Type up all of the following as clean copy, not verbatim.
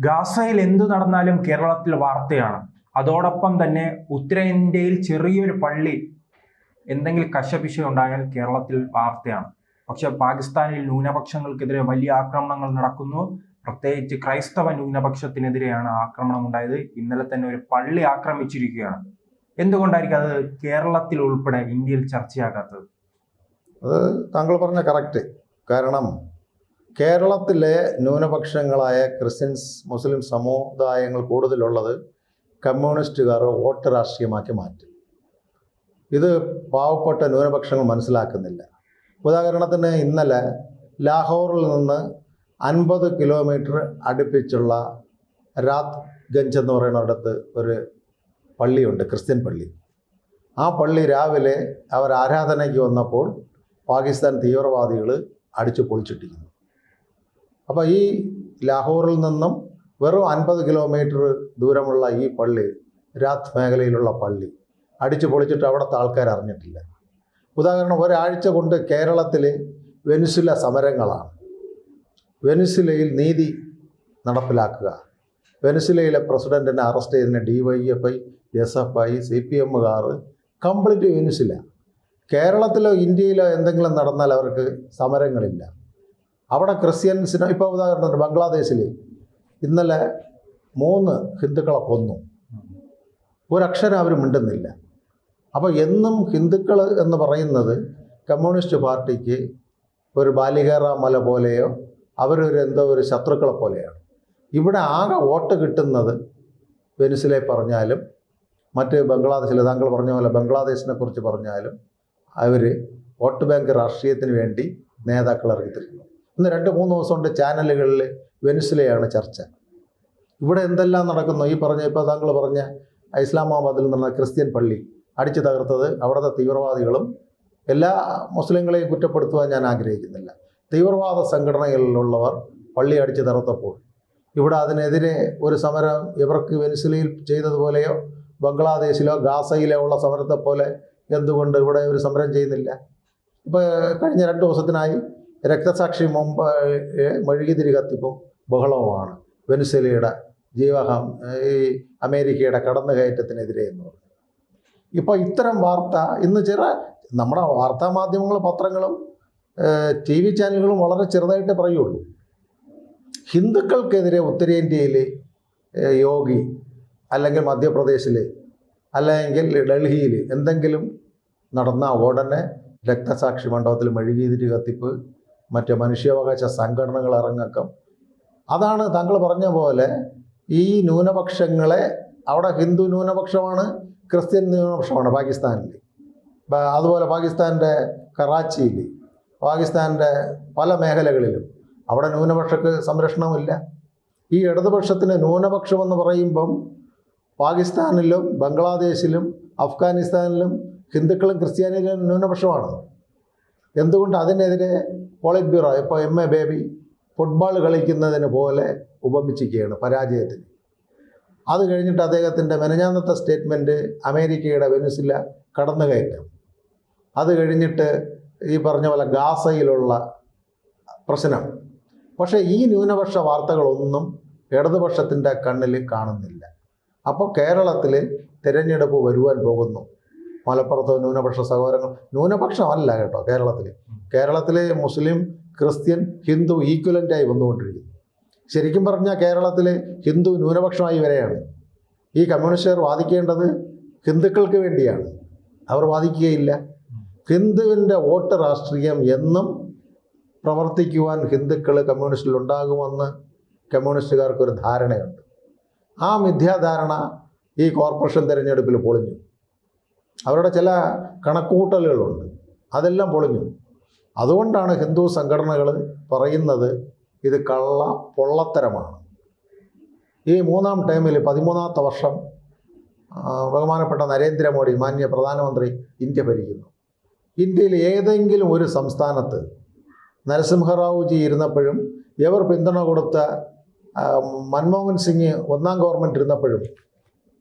ഗാസയിൽ എന്തു നടന്നാലും കേരളത്തിൽ വാർത്തയാണ്. അതോടൊപ്പം തന്നെ ഉത്തരേന്ത്യയിൽ ചെറിയൊരു പള്ളി എന്തെങ്കിലും കശപിശ ഉണ്ടായാൽ കേരളത്തിൽ വാർത്തയാണ്. പക്ഷെ പാകിസ്ഥാനിൽ ന്യൂനപക്ഷങ്ങൾക്കെതിരെ വലിയ ആക്രമണങ്ങൾ നടക്കുന്നു. പ്രത്യേകിച്ച് ക്രൈസ്തവ ന്യൂനപക്ഷത്തിനെതിരെയാണ് ആക്രമണം ഉണ്ടായത്. ഇന്നലെ തന്നെ ഒരു പള്ളി ആക്രമിച്ചിരിക്കുകയാണ്. എന്തുകൊണ്ടായിരിക്കും അത് കേരളത്തിൽ ഉൾപ്പെടെ ഇന്ത്യയിൽ ചർച്ചയാകാത്തത്? അത് താങ്കൾ പറഞ്ഞ കറക്റ്റ്. കാരണം കേരളത്തിലെ ന്യൂനപക്ഷങ്ങളായ ക്രിസ്ത്യൻസ്, മുസ്ലിം സമുദായങ്ങൾ കൂടുതലുള്ളത് കമ്മ്യൂണിസ്റ്റുകാർ വോട്ട് രാഷ്ട്രീയമാക്കി മാറ്റി. ഇത് പാവപ്പെട്ട ന്യൂനപക്ഷങ്ങൾ മനസ്സിലാക്കുന്നില്ല. ഉദാഹരണത്തിന് ഇന്നലെ ലാഹോറിൽ നിന്ന് 50 കിലോമീറ്റർ അടുപ്പിച്ചുള്ള രാത് ഗഞ്ച് എന്ന് പറയുന്നിടത്ത് ഒരു പള്ളിയുണ്ട്, ക്രിസ്ത്യൻ പള്ളി. ആ പള്ളി രാവിലെ അവർ ആരാധനയ്ക്ക് വന്നപ്പോൾ പാകിസ്ഥാൻ തീവ്രവാദികൾ അടിച്ചു പൊളിച്ചിട്ടിരിക്കുന്നു. അപ്പോൾ ഈ ലാഹോറിൽ നിന്നും വെറും 50 കിലോമീറ്റർ ദൂരമുള്ള ഈ പള്ളി, രാത് മേഖലയിലുള്ള പള്ളി അടിച്ചു പൊളിച്ചിട്ട് അവിടുത്തെ ആൾക്കാർ അറിഞ്ഞിട്ടില്ല. ഉദാഹരണം, ഒരാഴ്ച കൊണ്ട് കേരളത്തിൽ വെനിസുല സമരങ്ങളാണ്. വെനിസുലയിൽ നീതി നടപ്പിലാക്കുക, വെനിസുലയിലെ പ്രസിഡന്റിനെ അറസ്റ്റ് ചെയ്തതിന് DYFI, SFI, CPMകാർ കംപ്ലീറ്റ് വെനിസുല. കേരളത്തിലോ ഇന്ത്യയിലോ എന്തെങ്കിലും നടന്നാൽ അവർക്ക് സമരങ്ങളില്ല. അവിടെ ക്രിസ്ത്യൻസിനോ, ഇപ്പോൾ ഉദാഹരണത്തിന് ബംഗ്ലാദേശിൽ ഇന്നലെ 3 ഹിന്ദുക്കളെ കൊന്നു. ഒരക്ഷരം അവർ മിണ്ടുന്നില്ല. അപ്പോൾ എന്നും ഹിന്ദുക്കൾ എന്ന് പറയുന്നത് കമ്മ്യൂണിസ്റ്റ് പാർട്ടിക്ക് ഒരു ബാലികേറ മല പോലെയോ അവരൊരു ഒരു ശത്രുക്കളെ പോലെയാണ്. ഇവിടെ ആകെ വോട്ട് കിട്ടുന്നത് വെനിസുലയെ പറഞ്ഞാലും മറ്റ് ബംഗ്ലാദേശിൽ, താങ്കൾ പറഞ്ഞ പോലെ ബംഗ്ലാദേശിനെ കുറിച്ച് പറഞ്ഞാലും അവർ വോട്ട് ബാങ്ക് രാഷ്ട്രീയത്തിന് വേണ്ടി നേതാക്കൾ ഇറങ്ങിത്തിരിക്കുന്നു. ഇന്ന് 2-3 ദിവസം കൊണ്ട് ചാനലുകളിൽ വെനിസുലയാണ് ചർച്ച. ഇവിടെ എന്തെല്ലാം നടക്കുന്നു? ഇപ്പോൾ താങ്കൾ പറഞ്ഞ ഇസ്ലാമാബാദിൽ നടന്ന ക്രിസ്ത്യൻ പള്ളി അടിച്ചു തകർത്തത് അവിടുത്തെ തീവ്രവാദികളും. എല്ലാ മുസ്ലിങ്ങളെയും കുറ്റപ്പെടുത്തുവാൻ ഞാൻ ആഗ്രഹിക്കുന്നില്ല. തീവ്രവാദ സംഘടനകളിലുള്ളവർ പള്ളി അടിച്ചു തകർത്തപ്പോൾ ഇവിടെ അതിനെതിരെ ഒരു സമരം ഇവർക്ക് വെനിസുലയിൽ ചെയ്തതുപോലെയോ ബംഗ്ലാദേശിലോ ഗാസയിലോ ഉള്ള സമരത്തെ പോലെ എന്തുകൊണ്ട് ഇവിടെ ഒരു സമരം ചെയ്യുന്നില്ല? ഇപ്പോൾ കഴിഞ്ഞ 2 ദിവസത്തിനായി രക്തസാക്ഷി മുമ്പ് മെഴുകുതിരി കത്തിപ്പും ബഹളവുമാണ് വെനിസുലയുടെ ഈ അമേരിക്കയുടെ കടന്നുകയറ്റത്തിനെതിരെ എന്ന് പറഞ്ഞു. ഇപ്പോൾ ഇത്തരം വാർത്ത ഇന്ന് നമ്മുടെ വാർത്താ മാധ്യമങ്ങളും പത്രങ്ങളും TV ചാനലുകളും വളരെ ചെറുതായിട്ട് പറയുള്ളൂ. ഹിന്ദുക്കൾക്കെതിരെ ഉത്തരേന്ത്യയിൽ യോഗി അല്ലെങ്കിൽ മധ്യപ്രദേശിൽ അല്ലെങ്കിൽ ഡൽഹിയിൽ എന്തെങ്കിലും നടന്ന ഉടനെ രക്തസാക്ഷി മണ്ഡപത്തിൽ മെഴുകുതിരി കത്തിപ്പ്, മറ്റ് മനുഷ്യാവകാശ സംഘടനകൾ ഇറങ്ങക്കം. അതാണ് താങ്കൾ പറഞ്ഞ പോലെ ഈ ന്യൂനപക്ഷങ്ങളെ, അവിടെ ഹിന്ദു ന്യൂനപക്ഷമാണ്, ക്രിസ്ത്യൻ ന്യൂനപക്ഷമാണ് പാകിസ്ഥാനിൽ. അതുപോലെ പാകിസ്ഥാൻ്റെ കറാച്ചിയിൽ, പാകിസ്ഥാൻ്റെ പല മേഖലകളിലും അവിടെ ന്യൂനപക്ഷക്ക് സംരക്ഷണമില്ല. ഈ ഇടതുപക്ഷത്തിന് ന്യൂനപക്ഷമെന്ന് പറയുമ്പം പാകിസ്ഥാനിലും ബംഗ്ലാദേശിലും അഫ്ഗാനിസ്ഥാനിലും ഹിന്ദുക്കളും ക്രിസ്ത്യാനികളും ന്യൂനപക്ഷമാണ്. എന്തുകൊണ്ട് അതിനെതിരെ പോളിറ്റ് ബ്യൂറോ ഇപ്പോൾ MA ബേബി ഫുട്ബോൾ കളിക്കുന്നതിന് പോലെ ഉപമിച്ചിരിക്കുകയാണ് പരാജയത്തിന്. അത് കഴിഞ്ഞിട്ട് അദ്ദേഹത്തിൻ്റെ മെനഞ്ഞാന്നത്തെ സ്റ്റേറ്റ്മെൻറ്റ് അമേരിക്കയുടെ വെനിസുല കടന്നുകയറ്റം, അത് കഴിഞ്ഞിട്ട് ഈ പറഞ്ഞ പോലെ ഗാസയിലുള്ള പ്രശ്നം. പക്ഷേ ഈ ന്യൂനപക്ഷ വാർത്തകളൊന്നും ഇടതുപക്ഷത്തിൻ്റെ കണ്ണിൽ കാണുന്നില്ല. അപ്പോൾ കേരളത്തിൽ തിരഞ്ഞെടുപ്പ് വരുവാൻ പോകുന്നു. മലപ്പുറത്ത് ന്യൂനപക്ഷ സഹോദരങ്ങൾ, ന്യൂനപക്ഷമല്ല കേട്ടോ, കേരളത്തിലെ മുസ്ലിം, ക്രിസ്ത്യൻ, ഹിന്ദു ഈക്വലൻ്റായി വന്നുകൊണ്ടിരിക്കുന്നു. ശരിക്കും പറഞ്ഞാൽ കേരളത്തിൽ ഹിന്ദു ന്യൂനപക്ഷമായി വരെയാണ്. ഈ കമ്മ്യൂണിസ്റ്റുകാർ വാദിക്കേണ്ടത് ഹിന്ദുക്കൾക്ക് വേണ്ടിയാണ്, അവർ വാദിക്കുകയില്ല. ഹിന്ദുവിൻ്റെ വോട്ട് രാഷ്ട്രീയം എന്നും പ്രവർത്തിക്കുവാൻ ഹിന്ദുക്കൾ കമ്മ്യൂണിസ്റ്റിൽ ഉണ്ടാകുമെന്ന് കമ്മ്യൂണിസ്റ്റുകാർക്കൊരു ധാരണയുണ്ട്. ആ മിഥ്യാധാരണ ഈ കോർപ്പറേഷൻ തിരഞ്ഞെടുപ്പിൽ പൊളിഞ്ഞു. അവരുടെ ചില കണക്കുകൂട്ടലുകളുണ്ട്, അതെല്ലാം പൊളിഞ്ഞു. അതുകൊണ്ടാണ് ഹിന്ദു സംഘടനകൾ പറയുന്നത് ഇത് പൊള്ളത്തരമാണ്. ഈ 3ാം ടൈമിൽ 13ാമത്തെ വർഷം ബഹുമാനപ്പെട്ട നരേന്ദ്രമോദി, മാന്യ പ്രധാനമന്ത്രി, ഇന്ത്യ ഭരിക്കുന്നു. ഇന്ത്യയിൽ ഏതെങ്കിലും ഒരു സംസ്ഥാനത്ത് നരസിംഹറാവുജി ഇരുന്നപ്പോഴും ഇവർ പിന്തുണ കൊടുത്ത മൻമോഹൻ സിംഗ് 1ാം ഗവൺമെൻറ് ഇരുന്നപ്പോഴും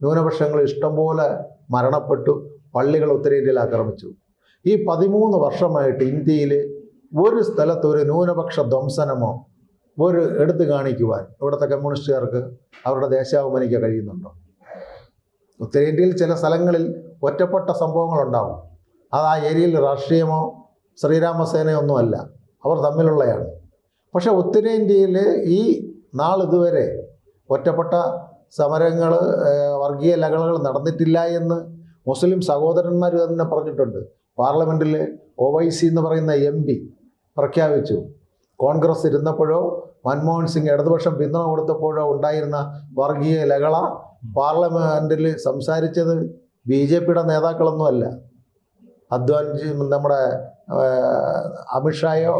ന്യൂനപക്ഷങ്ങൾ ഇഷ്ടംപോലെ മരണപ്പെട്ടു, പള്ളികൾ ഉത്തരേന്ത്യയിൽ ആക്രമിച്ചു. ഈ 13 വർഷമായിട്ട് ഇന്ത്യയിൽ ഒരു സ്ഥലത്ത് ഒരു ന്യൂനപക്ഷ ധ്വംസനമോ ഒരു എടുത്തു കാണിക്കുവാൻ ഇവിടുത്തെ കമ്മ്യൂണിസ്റ്റുകാർക്ക് അവരുടെ ദേശാഭിമാനിക്കാൻ കഴിയുന്നുണ്ടോ? ഉത്തരേന്ത്യയിൽ ചില സ്ഥലങ്ങളിൽ ഒറ്റപ്പെട്ട സംഭവങ്ങളുണ്ടാവും. അത് ആ ഏരിയയിൽ രാഷ്ട്രീയമോ ശ്രീരാമസേനയോ ഒന്നുമല്ല, അവർ തമ്മിലുള്ളതാണ്. പക്ഷേ ഉത്തരേന്ത്യയിൽ ഈ നാളിതുവരെ ഒറ്റപ്പെട്ട സമരങ്ങൾ, വർഗീയ ലഹളകൾ നടന്നിട്ടില്ല എന്ന് മുസ്ലിം സഹോദരന്മാർ തന്നെ പറഞ്ഞിട്ടുണ്ട്. പാർലമെൻറ്റിൽ OIC എന്ന് പറയുന്ന MP പ്രഖ്യാപിച്ചു. കോൺഗ്രസ് ഇരുന്നപ്പോഴോ മൻമോഹൻ സിംഗ് ഇടതുപക്ഷം പിന്തുണ കൊടുത്തപ്പോഴോ ഉണ്ടായിരുന്ന വർഗീയ ലഹള പാർലമെൻറ്റിൽ സംസാരിച്ചത് BJPയുടെ നേതാക്കളൊന്നുമല്ല. അദ്വാനിജി, നമ്മുടെ അമിത്ഷായോ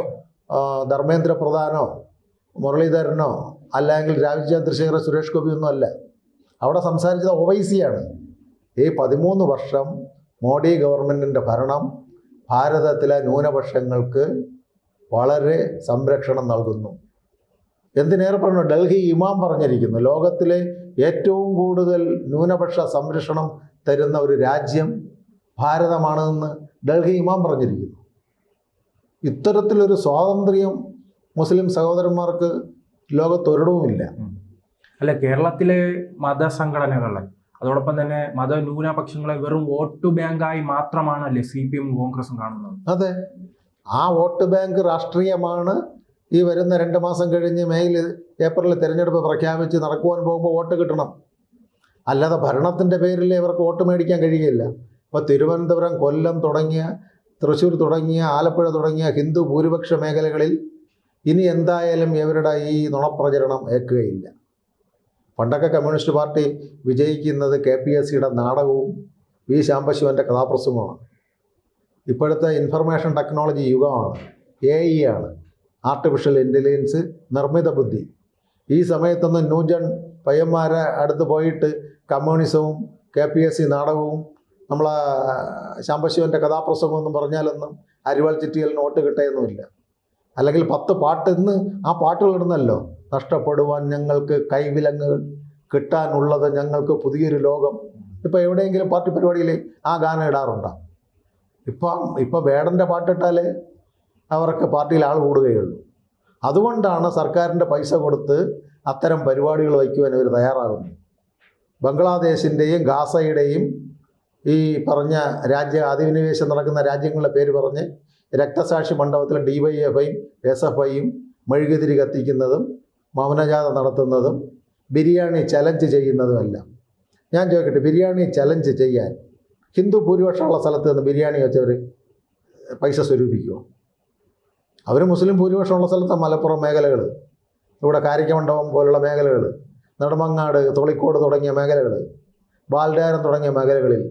ധർമ്മേന്ദ്ര പ്രധാനോ മുരളീധരനോ അല്ലെങ്കിൽ രാജീവ് ചന്ദ്രശേഖര, സുരേഷ് ഗോപിയൊന്നും അല്ല. അവിടെ സംസാരിച്ചത് OIC-യാണ്. ഈ 13 വർഷം മോഡി ഗവൺമെൻറ്റിൻ്റെ ഭരണം ഭാരതത്തിലെ ന്യൂനപക്ഷങ്ങൾക്ക് വളരെ സംരക്ഷണം നൽകുന്നു. എന്തിനേറെ പറഞ്ഞു, ഡൽഹി ഇമാം പറഞ്ഞിരിക്കുന്നു, ലോകത്തിലെ ഏറ്റവും കൂടുതൽ ന്യൂനപക്ഷ സംരക്ഷണം തരുന്ന ഒരു രാജ്യം ഭാരതമാണെന്ന് ഡൽഹി ഇമാം പറഞ്ഞിരിക്കുന്നു. ഇത്തരത്തിലൊരു സ്വാതന്ത്ര്യം മുസ്ലിം സഹോദരന്മാർക്ക് ലോകത്തൊരിടവുമില്ല. അല്ല, കേരളത്തിലെ മതസംഘടനകളെ അതോടൊപ്പം തന്നെ മതന്യൂനപക്ഷങ്ങളെ വെറും വോട്ട് ബാങ്കായി മാത്രമാണല്ലേ CPM കോൺഗ്രസും കാണുന്നത്? അതെ, ആ വോട്ട് ബാങ്ക് രാഷ്ട്രീയമാണ് ഈ വരുന്ന 2 മാസം കഴിഞ്ഞ് ഏപ്രിലിൽ തിരഞ്ഞെടുപ്പ് പ്രഖ്യാപിച്ച് നടക്കുവാൻ പോകുമ്പോൾ വോട്ട് കിട്ടണം. അല്ലാതെ ഭരണത്തിൻ്റെ പേരിൽ ഇവർക്ക് വോട്ട് മേടിക്കാൻ കഴിയില്ല. ഇപ്പോൾ തിരുവനന്തപുരം, കൊല്ലം തുടങ്ങിയ, തൃശ്ശൂർ തുടങ്ങിയ, ആലപ്പുഴ തുടങ്ങിയ ഹിന്ദു ഭൂരിപക്ഷ മേഖലകളിൽ ഇനി എന്തായാലും ഇവരുടെ ഈ നുണപ്രചരണം ഏൽക്കുകയില്ല. പണ്ടൊക്കെ കമ്മ്യൂണിസ്റ്റ് പാർട്ടി വിജയിക്കുന്നത് KPSCയുടെ നാടകവും ശാംബശിവൻ്റെ കഥാപ്രസംഗമാണ്. ഇപ്പോഴത്തെ ഇൻഫർമേഷൻ ടെക്നോളജി യുഗമാണ്, AI ആണ്, ആർട്ടിഫിഷ്യൽ ഇൻ്റലിജൻസ്, നിർമ്മിത ബുദ്ധി. ഈ സമയത്തൊന്നും ന്യൂജൻ പയ്യന്മാരെ അടുത്ത് പോയിട്ട് കമ്മ്യൂണിസവും KPSC നാടകവും നമ്മളെ ശാംബശിവൻ്റെ കഥാപ്രസംഗം എന്നും പറഞ്ഞാലൊന്നും അരിവാൾ ചിറ്റികളിന് വോട്ട് കിട്ടുകയൊന്നുമില്ല. അല്ലെങ്കിൽ 10 പാട്ട് ഇന്ന് ആ പാട്ടുകളിടുന്നല്ലോ, നഷ്ടപ്പെടുവാൻ ഞങ്ങൾക്ക് കൈവിലങ്ങുകൾ, കിട്ടാനുള്ളത് ഞങ്ങൾക്ക് പുതിയൊരു ലോകം. ഇപ്പോൾ എവിടെയെങ്കിലും പാർട്ടി പരിപാടിയിൽ ആ ഗാനം ഇടാറുണ്ടോ? ഇപ്പം വേടൻ്റെ പാട്ടിട്ടാലേ അവർക്ക് പാർട്ടിയിൽ ആൾ കൂടുകയുള്ളൂ. അതുകൊണ്ടാണ് സർക്കാരിൻ്റെ പൈസ കൊടുത്ത് അത്തരം പരിപാടികൾ വയ്ക്കുവാൻ അവർ തയ്യാറാകുന്നത്. ബംഗ്ലാദേശിൻ്റെയും ഗാസയുടെയും ഈ പറഞ്ഞ അധിനിവേശം നടക്കുന്ന രാജ്യങ്ങളുടെ പേര് പറഞ്ഞ് രക്തസാക്ഷി മണ്ഡപത്തിൽ DYFIയും SFIയും മെഴുകുതിരി കത്തിക്കുന്നതും മൗനജാഥ നടത്തുന്നതും ബിരിയാണി ചലഞ്ച് ചെയ്യുന്നതുമെല്ലാം. ഞാൻ ചോദിക്കട്ടെ, ബിരിയാണി ചലഞ്ച് ചെയ്യാൻ ഹിന്ദു ഭൂരിപക്ഷമുള്ള സ്ഥലത്ത് നിന്ന് ബിരിയാണി വെച്ചവർ പൈസ സ്വരൂപിക്കുമോ? അവർ മുസ്ലിം ഭൂരിപക്ഷമുള്ള സ്ഥലത്ത് മലപ്പുറം മേഖലകൾ, ഇവിടെ കാരിക്കമണ്ഡപം പോലുള്ള മേഖലകൾ, നെടുമങ്ങാട്, തൊളിക്കോട് തുടങ്ങിയ മേഖലകൾ, ബാൽഡാരം തുടങ്ങിയ മേഖലകളിൽ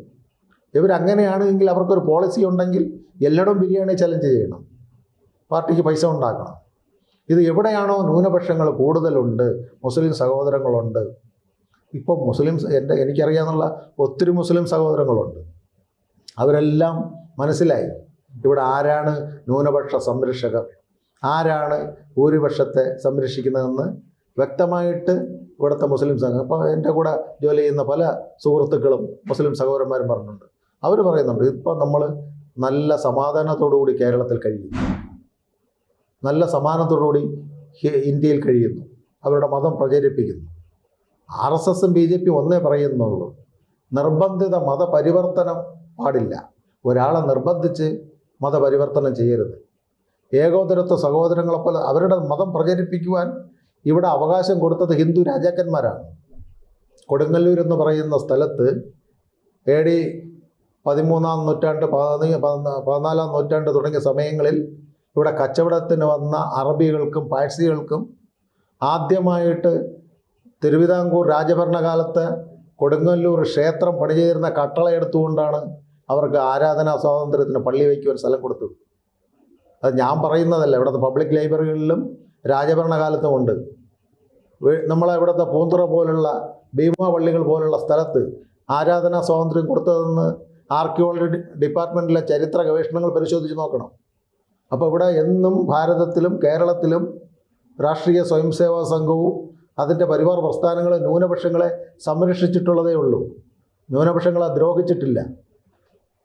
ഇവരങ്ങനെയാണെങ്കിൽ അവർക്കൊരു പോളിസി ഉണ്ടെങ്കിൽ എല്ലായിടവും ബിരിയാണി ചലഞ്ച് ചെയ്യണം, പാർട്ടിക്ക് പൈസ ഉണ്ടാക്കണം. ഇത് എവിടെയാണോ ന്യൂനപക്ഷങ്ങൾ കൂടുതലുണ്ട്, മുസ്ലിം സഹോദരങ്ങളുണ്ട്. ഇപ്പം എനിക്കറിയാവുന്ന ഒത്തിരി മുസ്ലിം സഹോദരങ്ങളുണ്ട്. അവരെല്ലാം മനസ്സിലായി ഇവിടെ ആരാണ് ന്യൂനപക്ഷ സംരക്ഷകർ, ആരാണ് ഭൂരിപക്ഷത്തെ സംരക്ഷിക്കുന്നതെന്ന് വ്യക്തമായിട്ട് ഇവിടുത്തെ മുസ്ലിം സംഘം, ഇപ്പോൾ എൻ്റെ കൂടെ ജോലി ചെയ്യുന്ന പല സുഹൃത്തുക്കളും മുസ്ലിം സഹോദരന്മാരും പറഞ്ഞിട്ടുണ്ട്. അവർ പറയുന്നുണ്ട്, ഇപ്പം നമ്മൾ നല്ല സമാധാനത്തോടുകൂടി കേരളത്തിൽ കഴിയുന്നു, നല്ല സമാധാനത്തോടുകൂടി ഇന്ത്യയിൽ കഴിയുന്നു, അവരുടെ മതം പ്രചരിപ്പിക്കുന്നു. RSSും BJPയും ഒന്നേ പറയുന്നുള്ളൂ, നിർബന്ധിത മതപരിവർത്തനം പാടില്ല. ഒരാളെ നിർബന്ധിച്ച് മതപരിവർത്തനം ചെയ്യരുത്. ഏകോദരത്വ സഹോദരങ്ങളെപ്പോലെ അവരുടെ മതം പ്രചരിപ്പിക്കുവാൻ ഇവിടെ അവകാശം കൊടുത്തത് ഹിന്ദു രാജാക്കന്മാരാണ്. കൊടുങ്ങല്ലൂർ എന്ന് പറയുന്ന സ്ഥലത്ത് AD 13-ാം നൂറ്റാണ്ട് 14-ാം നൂറ്റാണ്ട് തുടങ്ങിയ സമയങ്ങളിൽ ഇവിടെ കച്ചവടത്തിന് വന്ന അറബികൾക്കും പാഴ്സികൾക്കും ആദ്യമായിട്ട് തിരുവിതാംകൂർ രാജഭരണകാലത്ത് കൊടുങ്ങല്ലൂർ ക്ഷേത്രം പണിചെയ്തിരുന്ന കട്ടള എടുത്തുകൊണ്ടാണ് അവർക്ക് ആരാധനാ സ്വാതന്ത്ര്യത്തിന് പള്ളി വയ്ക്കുവാൻ സ്ഥലം കൊടുത്തത്. അത് ഞാൻ പറയുന്നതല്ല, ഇവിടുത്തെ പബ്ലിക് ലൈബ്രറികളിലും രാജഭരണകാലത്തും ഉണ്ട്. നമ്മളെ ഇവിടുത്തെ പൂന്തുറ പോലുള്ള ഭീമാ പള്ളികൾ പോലുള്ള സ്ഥലത്ത് ആരാധനാ സ്വാതന്ത്ര്യം കൊടുത്തതെന്ന് ആർക്കിയോളജി ഡിപ്പാർട്ട്മെൻറ്റിലെ ചരിത്ര ഗവേഷണങ്ങൾ പരിശോധിച്ച് നോക്കണം. അപ്പോൾ ഇവിടെ എന്നും ഭാരതത്തിലും കേരളത്തിലും രാഷ്ട്രീയ സ്വയംസേവാ സംഘവും അതിൻ്റെ പരിവാർ പ്രസ്ഥാനങ്ങളും ന്യൂനപക്ഷങ്ങളെ സംരക്ഷിച്ചിട്ടുള്ളതേ ഉള്ളൂ, ന്യൂനപക്ഷങ്ങളെ ദ്രോഹിച്ചിട്ടില്ല.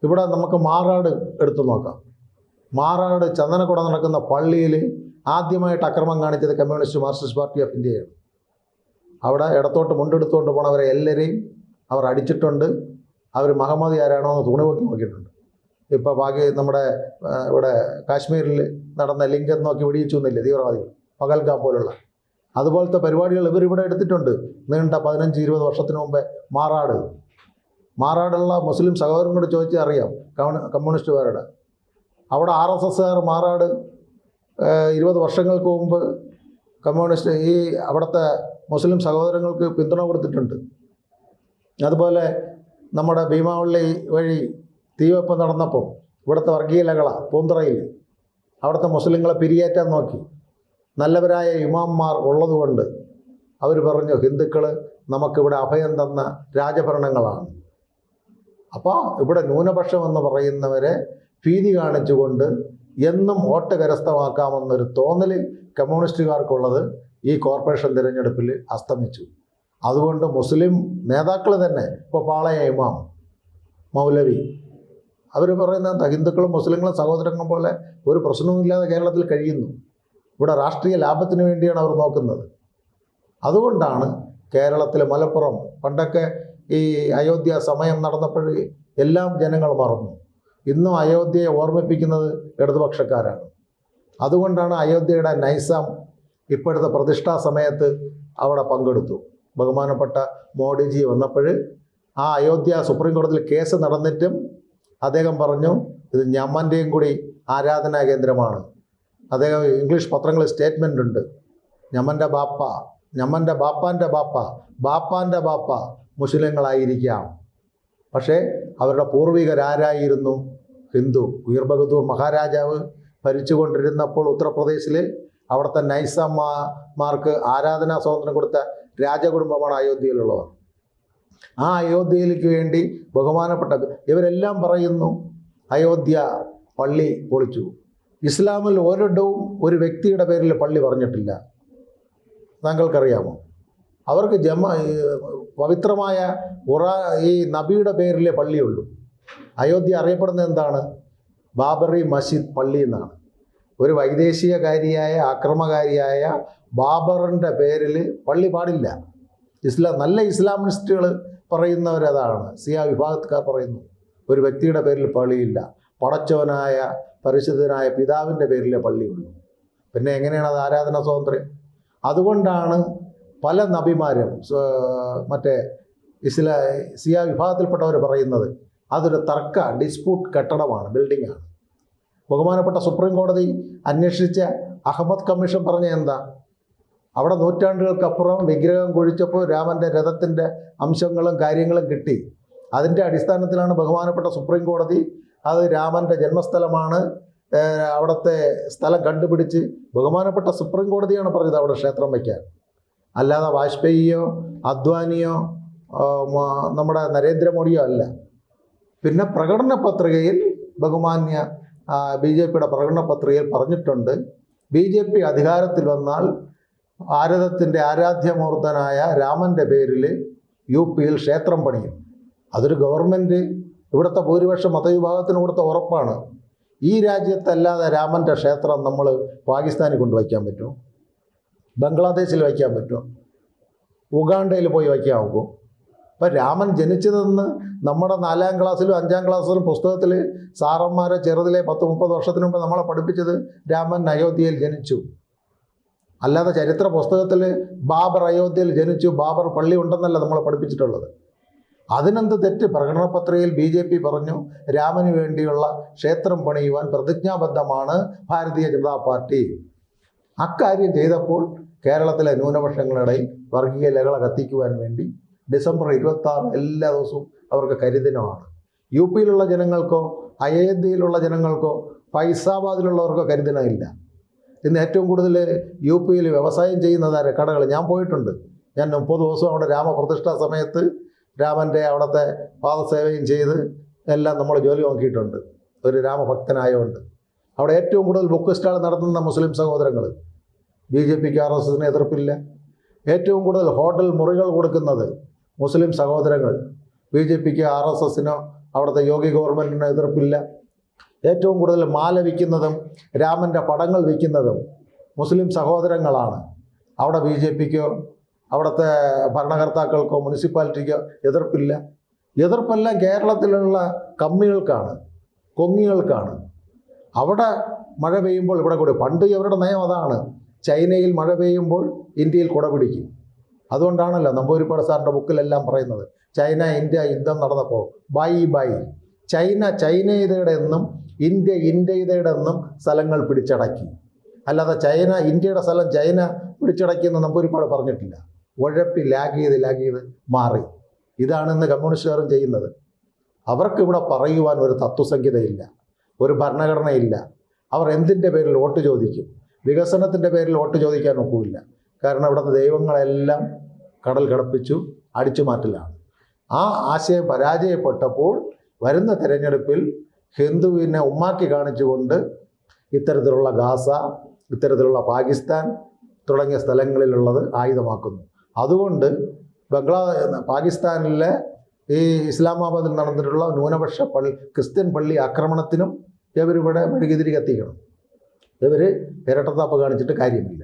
ഇവിടെ നമുക്ക് മാറാട് എടുത്തു നോക്കാം. മാറാട് ചന്ദനക്കുട നടക്കുന്ന പള്ളിയിൽ ആദ്യമായിട്ട് അക്രമം കാണിച്ചത് കമ്മ്യൂണിസ്റ്റ് മാർക്സിസ്റ്റ് പാർട്ടി ഓഫ് ഇന്ത്യയാണ്. അവിടെ ഇടത്തോട്ട് മുണ്ടെടുത്തുകൊണ്ട് പോണവരെ എല്ലാവരെയും അവർ അടിച്ചിട്ടുണ്ട്. അവർ മുഹമ്മദി ആരാണോ എന്ന് തുണി പൊക്കി നോക്കിയിട്ടുണ്ട്. ഇപ്പോൾ ബാക്കി നമ്മുടെ ഇവിടെ കാശ്മീരിൽ നടന്ന ലിംഗം നോക്കി വെടിയിച്ചു എന്നില്ലേ തീവ്രവാദികൾ, പകൽഗാം പോലുള്ള അതുപോലത്തെ പരിപാടികൾ ഇവരിവിടെ എടുത്തിട്ടുണ്ട്. നീണ്ട 15-20 വർഷത്തിന് മുമ്പേ മാറാടുള്ള മുസ്ലിം സഹോദരനോട് ചോദിച്ചാൽ അറിയാം, കമ്മ്യൂണിസ്റ്റുകാരുടെ അവിടെ RSSകാർ മാറാട് 20 വർഷങ്ങൾക്ക് മുമ്പ് കമ്മ്യൂണിസ്റ്റ് ഈ അവിടുത്തെ മുസ്ലിം സഹോദരങ്ങൾക്ക് പിന്തുണ കൊടുത്തിട്ടുണ്ട്. അതുപോലെ നമ്മുടെ ഭീമാവള്ളി വഴി തീവെപ്പ് നടന്നപ്പോൾ ഇവിടുത്തെ വർഗീയ ലഹള പൂന്തറയിൽ അവിടുത്തെ മുസ്ലിങ്ങളെ പിരിയേറ്റാൻ നോക്കി. നല്ലവരായ ഇമാംമാർ ഉള്ളതുകൊണ്ട് അവർ പറഞ്ഞു, ഹിന്ദുക്കൾ നമുക്കിവിടെ അഭയം തന്ന രാജഭരണങ്ങളാണ്. അപ്പോൾ ഇവിടെ ന്യൂനപക്ഷം എന്ന് പറയുന്നവരെ ഭീതി കാണിച്ചുകൊണ്ട് എന്നും വോട്ട് കരസ്ഥമാക്കാമെന്നൊരു തോന്നൽ കമ്മ്യൂണിസ്റ്റുകാർക്കുള്ളത് ഈ കോർപ്പറേഷൻ തിരഞ്ഞെടുപ്പിൽ അസ്തമിച്ചു. അതുകൊണ്ട് മുസ്ലിം നേതാക്കൾ തന്നെ, ഇപ്പോൾ പാളയ ഇമാം, മൗലവി, അവർ പറയുന്നത് ഹിന്ദുക്കളും മുസ്ലിങ്ങളും സഹോദരങ്ങളും പോലെ ഒരു പ്രശ്നവുമില്ലാതെ കേരളത്തിൽ കഴിയുന്നു. ഇവിടെ രാഷ്ട്രീയ ലാഭത്തിന് വേണ്ടിയാണ് അവർ നോക്കുന്നത്. അതുകൊണ്ടാണ് കേരളത്തിലെ മലപ്പുറം പണ്ടൊക്കെ ഈ അയോധ്യ സമയം നടന്നപ്പോൾ എല്ലാം ജനങ്ങൾ മറന്നു. ഇന്നും അയോധ്യയെ ഓർമ്മിപ്പിക്കുന്നത് ഇടതുപക്ഷക്കാരാണ്. അതുകൊണ്ടാണ് അയോധ്യയുടെ നൈസാം ഇപ്പോഴത്തെ പ്രതിഷ്ഠാ സമയത്ത് അവിടെ പങ്കെടുത്തു. ബഹുമാനപ്പെട്ട മോഡിജി വന്നപ്പോൾ ആ അയോധ്യ സുപ്രീം കോടതിയിൽ കേസ് നടന്നിട്ടും അദ്ദേഹം പറഞ്ഞു, ഇത് ഞമ്മൻ്റെയും കൂടി ആരാധനാ കേന്ദ്രമാണ്. അദ്ദേഹം ഇംഗ്ലീഷ് പത്രങ്ങളിൽ സ്റ്റേറ്റ്മെൻ്റ് ഉണ്ട്, ഞമ്മൻ്റെ ബാപ്പ, ഞമ്മൻ്റെ ബാപ്പാൻ്റെ ബാപ്പ, ബാപ്പാൻ്റെ ബാപ്പ മുസ്ലിങ്ങളായിരിക്കാം, പക്ഷേ അവരുടെ പൂർവികരാരായിരുന്നു? ഹിന്ദു. വീർ ബഹദൂർ മഹാരാജാവ് ഭരിച്ചുകൊണ്ടിരുന്നപ്പോൾ ഉത്തർപ്രദേശിൽ അവിടുത്തെ നൈസാമാർക്ക് ആരാധനാ സ്വാതന്ത്ര്യം കൊടുത്ത രാജകുടുംബമാണ് അയോധ്യയിലുള്ളവർ. ആ അയോധ്യയിലേക്ക് വേണ്ടി ബഹുമാനപ്പെട്ട ഇവരെല്ലാം പറയുന്നു അയോധ്യ പള്ളി പൊളിച്ചു. ഇസ്ലാമിൽ ഒരിടവും ഒരു വ്യക്തിയുടെ പേരിൽ പള്ളി പറഞ്ഞിട്ടില്ല. താങ്കൾക്കറിയാമോ? അവർക്ക് പവിത്രമായ ഈ നബിയുടെ പേരിലെ പള്ളിയുള്ളൂ. അയോധ്യ അറിയപ്പെടുന്നത് എന്താണ്? ബാബറി മസ്ജിദ് പള്ളി എന്നാണ്. ഒരു വൈദേശികകാരിയായ ആക്രമകാരിയായ ബാബറിൻ്റെ പേരിൽ പള്ളി പാടില്ല. നല്ല ഇസ്ലാമിസ്റ്റുകൾ പറയുന്നവരതാണ്. സിയ വിഭാഗക്കാർ പറയുന്നു ഒരു വ്യക്തിയുടെ പേരിൽ പള്ളിയില്ല, പടച്ചവനായ പരിശുദ്ധനായ പിതാവിൻ്റെ പേരിലെ പള്ളിയുള്ളൂ. പിന്നെ എങ്ങനെയാണ് അത് ആരാധനാ സ്വാതന്ത്ര്യം? അതുകൊണ്ടാണ് പല നബിമാരും മറ്റേ സിയ വിഭാഗത്തിൽപ്പെട്ടവർ പറയുന്നത് അതൊരു ഡിസ്പ്യൂട്ട് കെട്ടിടമാണ്, ബിൽഡിങ്ങാണ്. ബഹുമാനപ്പെട്ട സുപ്രീം കോടതി അന്വേഷിച്ച അഹമ്മദ് കമ്മീഷൻ പറഞ്ഞ എന്താ? അവിടെ നൂറ്റാണ്ടുകൾക്കപ്പുറം വിഗ്രഹം കുഴിച്ചപ്പോൾ രാമൻ്റെ രഥത്തിൻ്റെ അംശങ്ങളും കാര്യങ്ങളും കിട്ടി. അതിൻ്റെ അടിസ്ഥാനത്തിലാണ് ബഹുമാനപ്പെട്ട സുപ്രീം കോടതി അത് രാമൻ്റെ ജന്മസ്ഥലമാണ്, അവിടുത്തെ സ്ഥലം കണ്ടുപിടിച്ച് ബഹുമാനപ്പെട്ട സുപ്രീം കോടതിയാണ് പറഞ്ഞത് അവിടെ ക്ഷേത്രം വയ്ക്കാൻ. അല്ലാതെ വാജ്പേയിയോ അദ്വാനിയോ നമ്മുടെ നരേന്ദ്രമോദിയോ അല്ല. പിന്നെ പ്രകടന പത്രികയിൽ ബഹുമാന്യ BJPയുടെ പ്രകടന പത്രികയിൽ പറഞ്ഞിട്ടുണ്ട്, BJP അധികാരത്തിൽ വന്നാൽ ഭാരതത്തിൻ്റെ ആരാധ്യമൂർത്തനായ രാമൻ്റെ പേരിൽ UPയിൽ ക്ഷേത്രം പണിയും. അതൊരു ഗവൺമെൻറ് ഇവിടുത്തെ ഭൂരിപക്ഷം മതവിഭാഗത്തിന് കൊടുത്ത ഉറപ്പാണ്. ഈ രാജ്യത്തല്ലാതെ രാമൻ്റെ ക്ഷേത്രം നമ്മൾ പാകിസ്ഥാനിൽ കൊണ്ടുവയ്ക്കാൻ പറ്റുമോ? ബംഗ്ലാദേശിൽ വയ്ക്കാൻ പറ്റുമോ? ഉഗാണ്ടയിൽ പോയി വയ്ക്കാമോ? അപ്പം രാമൻ ജനിച്ചതെന്ന് നമ്മുടെ 4ാം ക്ലാസ്സിലും 5ാം ക്ലാസ്സിലും പുസ്തകത്തിൽ സാറന്മാരെ ചെറുതിലെ 10-30 വർഷത്തിന് മുമ്പ് നമ്മളെ പഠിപ്പിച്ചത് രാമൻ അയോധ്യയിൽ ജനിച്ചു. അല്ലാതെ ചരിത്ര പുസ്തകത്തിൽ ബാബർ അയോധ്യയിൽ ജനിച്ചു, ബാബർ പള്ളി ഉണ്ടെന്നല്ല നമ്മളെ പഠിപ്പിച്ചിട്ടുള്ളത്. അതിനെന്ത് തെറ്റ്? പ്രകടന പത്രികയിൽ BJP പറഞ്ഞു രാമന് വേണ്ടിയുള്ള ക്ഷേത്രം പണിയുവാൻ പ്രതിജ്ഞാബദ്ധമാണ് ഭാരതീയ ജനതാ പാർട്ടി. അക്കാര്യം ചെയ്തപ്പോൾ കേരളത്തിലെ ന്യൂനപക്ഷങ്ങളുടെ വർഗീയ ലഹള കത്തിക്കുവാൻ വേണ്ടി ഡിസംബർ 26 എല്ലാ ദിവസവും അവർക്ക് കരിദിനമാണ്. UPയിലുള്ള ജനങ്ങൾക്കോ അയോധ്യയിലുള്ള ജനങ്ങൾക്കോ ഫൈസാബാദിലുള്ളവർക്കോ കരിദിനമില്ല. ഇന്ന് ഏറ്റവും കൂടുതൽ UPയിൽ വ്യവസായം ചെയ്യുന്നതാരെ കടകൾ. ഞാൻ പോയിട്ടുണ്ട്. ഞാൻ 30 ദിവസം അവിടെ രാമപ്രതിഷ്ഠാ സമയത്ത് രാമൻ്റെ അവിടുത്തെ പാദസേവയും ചെയ്ത് എല്ലാം നമ്മൾ ജോലി നോക്കിയിട്ടുണ്ട്. ഒരു രാമഭക്തനായതുകൊണ്ട് അവിടെ ഏറ്റവും കൂടുതൽ ബുക്ക് സ്റ്റാൾ നടത്തുന്ന മുസ്ലിം സഹോദരങ്ങൾ. BJPക്ക് RSSന് എതിർപ്പില്ല. ഏറ്റവും കൂടുതൽ ഹോട്ടൽ മുറികൾ കൊടുക്കുന്നത് മുസ്ലിം സഹോദരങ്ങൾ. BJPക്ക് RSSനോ അവിടുത്തെ യോഗി ഗവൺമെൻറ്റിനോ എതിർപ്പില്ല. ഏറ്റവും കൂടുതൽ മാല വിൽക്കുന്നതും രാമൻ്റെ പടങ്ങൾ വിൽക്കുന്നതും മുസ്ലിം സഹോദരങ്ങളാണ്. അവിടെ ബി ജെ പിക്കോ അവിടുത്തെ ഭരണകർത്താക്കൾക്കോ മുനിസിപ്പാലിറ്റിക്കോ എതിർപ്പില്ല. എതിർപ്പെല്ലാം കേരളത്തിലുള്ള കമ്മികൾക്കാണ്, കൊങ്ങികൾക്കാണ്. അവിടെ മഴ പെയ്യുമ്പോൾ ഇവിടെ കൂടെ, പണ്ട് ഇവരുടെ നയം അതാണ്. ചൈനയിൽ മഴ പെയ്യുമ്പോൾ ഇന്ത്യയിൽ കുട പിടിക്കും. അതുകൊണ്ടാണല്ലോ നമ്പൂതിരിപ്പാട് സാറിൻ്റെ ബുക്കിലെല്ലാം പറയുന്നത്, ചൈന ഇന്ത്യ യുദ്ധം നടന്നപ്പോൾ ബൈ ബൈ, ചൈന ചൈനയുടെ എന്നും ഇന്ത്യ ഇന്ത്യയുടെ എന്നും സ്ഥലങ്ങൾ പിടിച്ചടക്കി. അല്ലാതെ ചൈന ഇന്ത്യയുടെ സ്ഥലം ചൈന പിടിച്ചടക്കിയെന്ന് നമ്പൂതിരിപ്പാട് പറഞ്ഞിട്ടില്ല. ഉഴപ്പി ലാഗ് ചെയ്ത് മാറി. ഇതാണ് ഇന്ന് കമ്മ്യൂണിസ്റ്റുകാരും ചെയ്യുന്നത്. അവർക്കിവിടെ പറയുവാൻ ഒരു തത്വസംഹിതയില്ല, ഒരു ഭരണഘടനയില്ല. അവർ എന്തിൻ്റെ പേരിൽ വോട്ട് ചോദിക്കും? വികസനത്തിൻ്റെ പേരിൽ വോട്ട് ചോദിക്കാൻ ഒക്കില്ല. കാരണം ഇവിടുത്തെ ദൈവങ്ങളെല്ലാം കടൽ കടപ്പിച്ചു, അടിച്ചു മാറ്റലാണ്. ആ ആശയം പരാജയപ്പെട്ടപ്പോൾ വരുന്ന തിരഞ്ഞെടുപ്പിൽ ഹിന്ദുവിനെ ഉമ്മാക്കി കാണിച്ചുകൊണ്ട് ഇത്തരത്തിലുള്ള ഗാസ, ഇത്തരത്തിലുള്ള പാകിസ്ഥാൻ തുടങ്ങിയ സ്ഥലങ്ങളിലുള്ളത് ആയുധമാക്കുന്നു. അതുകൊണ്ട് പാകിസ്ഥാനിലെ ഈ ഇസ്ലാമാബാദിൽ നടന്നിട്ടുള്ള ന്യൂനപക്ഷ ക്രിസ്ത്യൻ പള്ളി ആക്രമണത്തിനും ഇവരിവിടെ മെഴുകുതിരി കത്തിക്കണം. ഇവർ ഇരട്ടത്താപ്പ് കാണിച്ചിട്ട് കാര്യമില്ല.